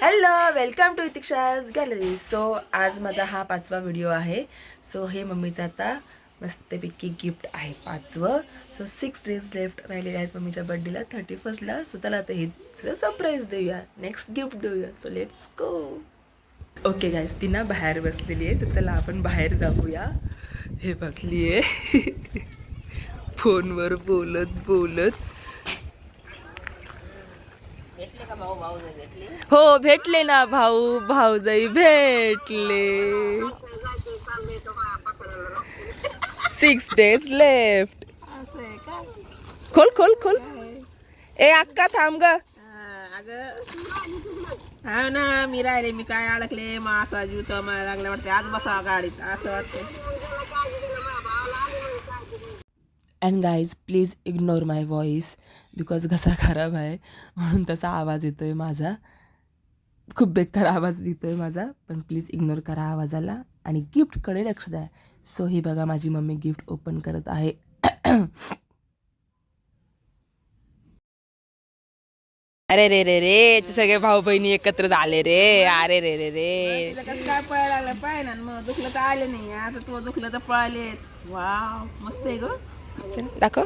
Hello, welcome to इतिक्षाज gallery. So आज माझा हा 5वा व्हिडिओ आहे. सो हे मम्मीचं आता मस्तपैकी गिफ्ट आहे 5वं. सो 6 डेज लेफ्ट राहिलेले आहेत मम्मीच्या बर्थडेला 31ला. सो त्याला आता हे सरप्राईज देऊया, नेक्स्ट गिफ्ट देऊया. So let's go. Okay guys, ती ना बाहेर बसलेली आहे, तर चला आपण बाहेर जाऊया. हे बसली आहे फोनवर बोलत बोलत. हो, भेटले ना भाऊ भाऊजाई भेटले. 6 days लेफ्ट. खोल खोल खोल. ए अक्का थांब ग. हा ना, मी राहिले, मी काय अडकले, मग असा जीव तर मला लागला वाटते आज बसा गाडीत असं वाटतं. And guys please ignore my voice because घसा खराब आहे म्हणून तसा आवाज येतोय माझा. खूप बेकार आवाज देतोय माझा, पण प्लीज इग्नोर करा आवाजाला आणि गिफ्टकडे लक्ष द्या. सो ही बघा माझी मम्मी गिफ्ट ओपन करत आहे. अरे रे रे रे, ते सगळे भाऊ बहिणी एकत्र झाले रे. अरे रे रे रे, काय पळायला लागलं पाय ना, मग दुखलं तर आले नाही, आता तू दुखलं तर पळाले. वाव, मस्त आहे ग. दाखव.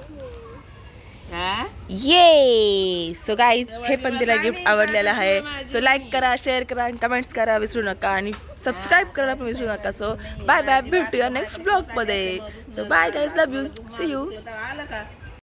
ये. सो गाईज, हे पण तिला गिफ्ट आवडलेलं आहे. सो लाईक करा, शेअर करा, कमेंट्स करा विसरू नका आणि सबस्क्राईब करायला पण विसरू नका. सो बाय बाय, भेटूया नेक्स्ट ब्लॉग मध्ये. So bye guys, love you, see you. आलं का?